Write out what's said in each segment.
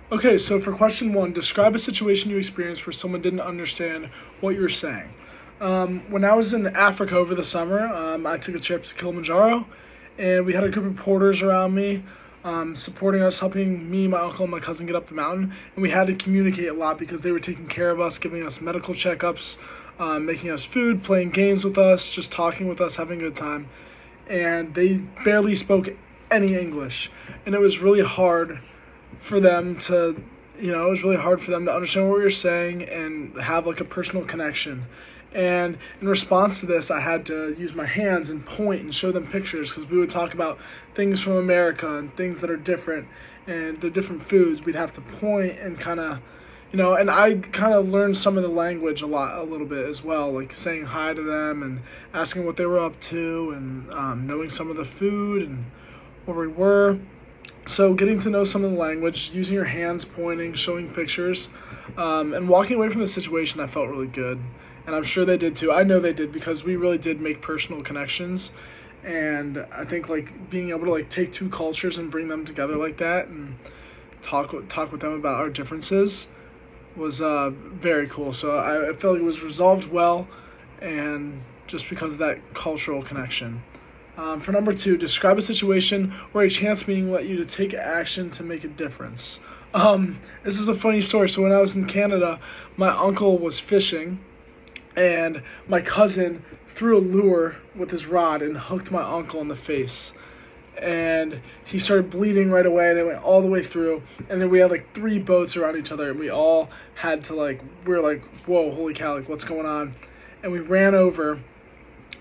Okay, so for question one, describe a situation you experienced where someone didn't understand what you were saying. When I was in Africa over the summer, I took a trip to Kilimanjaro, and we had a group of porters around me, supporting us, helping me, my uncle, and my cousin get up the mountain. And we had to communicate a lot because they were taking care of us, giving us medical checkups, making us food, playing games with us, just talking with us, having a good time. And they barely spoke any English, and it was really hard for them to it was really hard for them to understand what we were saying and have like a personal connection. And in response to this, I had to use my hands and point and show them pictures because we would talk about things from America and things that are different and the different foods. We'd have to point and and I kind of learned some of the language a little bit as well, like saying hi to them and asking what they were up to and knowing some of the food and where we were. So getting to know some of the language, using your hands, pointing, showing pictures, and walking away from the situation, I felt really good, and I'm sure they did too. I know they did because we really did make personal connections, and I think like being able to like take two cultures and bring them together like that and talk with them about our differences was very cool. So I felt like it was resolved well, and just because of that cultural connection. For number two, describe a situation where a chance meeting led you to take action to make a difference. This is a funny story. So when I was in Canada, my uncle was fishing, and my cousin threw a lure with his rod and hooked my uncle in the face. And he started bleeding right away, and it went all the way through. And then we had like three boats around each other, and we all had to we were like, whoa, holy cow, like what's going on? And we ran over,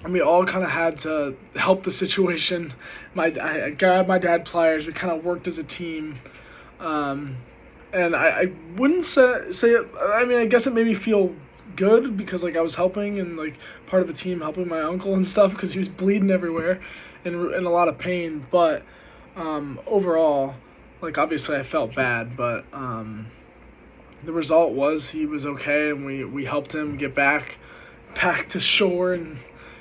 and we all kind of had to help the situation. I grabbed my dad pliers. We kind of worked as a team, and I wouldn't say it. I mean, I guess it made me feel good because like I was helping and like part of the team helping my uncle and stuff because he was bleeding everywhere and in a lot of pain. But overall, like obviously I felt bad, but the result was he was okay, and we helped him get back to shore. And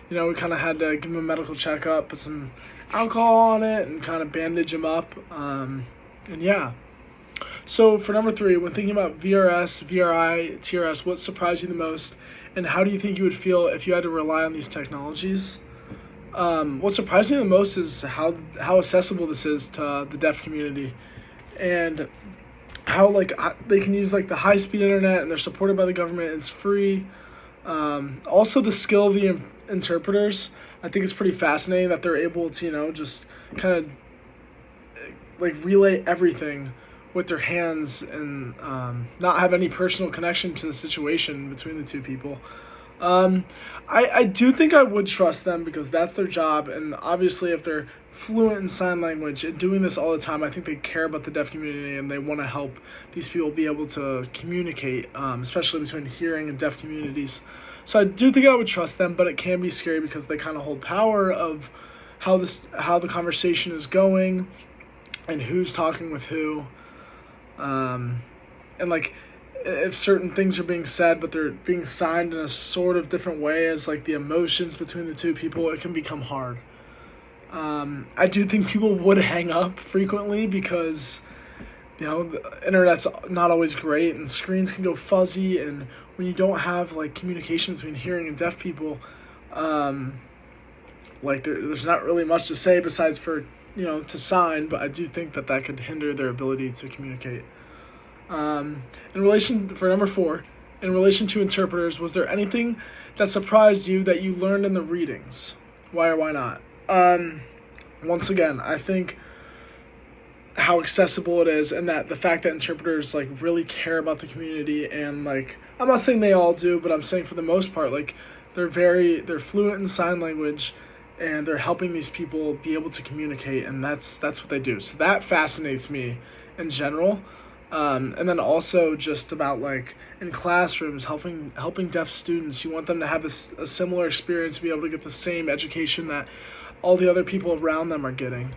we kind of had to give him a medical checkup, put some alcohol on it, and kind of bandage him up. And yeah. So for number three, when thinking about VRS, VRI, TRS, what surprised you the most, and how do you think you would feel if you had to rely on these technologies? What surprised me the most is how accessible this is to the deaf community, and how they can use like the high speed internet, and they're supported by the government. It's free. Also, the skill of the interpreters, I think it's pretty fascinating that they're able to just kind of like relay everything with their hands and not have any personal connection to the situation between the two people. I do think I would trust them because that's their job, and obviously if they're fluent in sign language and doing this all the time, I think they care about the deaf community and they want to help these people be able to communicate, especially between hearing and deaf communities. So I do think I would trust them, but it can be scary because they kind of hold power of how the conversation is going and who's talking with who. And like if certain things are being said but they're being signed in a sort of different way as like the emotions between the two people, it can become hard. I do think people would hang up frequently because the internet's not always great and screens can go fuzzy, and when you don't have like communication between hearing and deaf people, there's not really much to say besides for to sign. But I do think that could hinder their ability to communicate. For number four, in relation to interpreters, was there anything that surprised you that you learned in the readings? Why or why not? Once again, I think how accessible it is, and that the fact that interpreters like really care about the community, and like I'm not saying they all do, but I'm saying for the most part, like they're fluent in sign language, and they're helping these people be able to communicate, and that's what they do. So that fascinates me in general. And then also just about like in classrooms, helping deaf students, you want them to have a similar experience, be able to get the same education that all the other people around them are getting.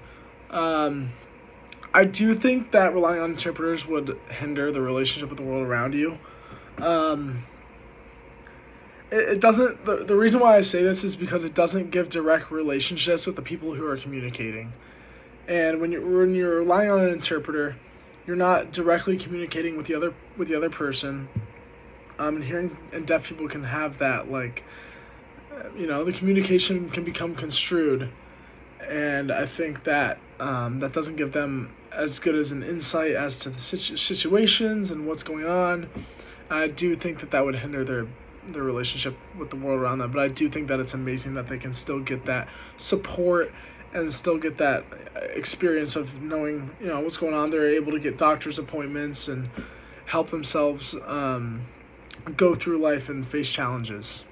I do think that relying on interpreters would hinder the relationship with the world around you. It doesn't. The reason why I say this is because it doesn't give direct relationships with the people who are communicating. And when you're relying on an interpreter, you're not directly communicating with the other person. And hearing and deaf people can have that, like, the communication can become construed, and I think that that doesn't give them as good as an insight as to the situations and what's going on. I do think that would hinder their relationship with the world around them, but I do think that it's amazing that they can still get that support and still get that experience of knowing, what's going on. They're able to get doctor's appointments and help themselves go through life and face challenges.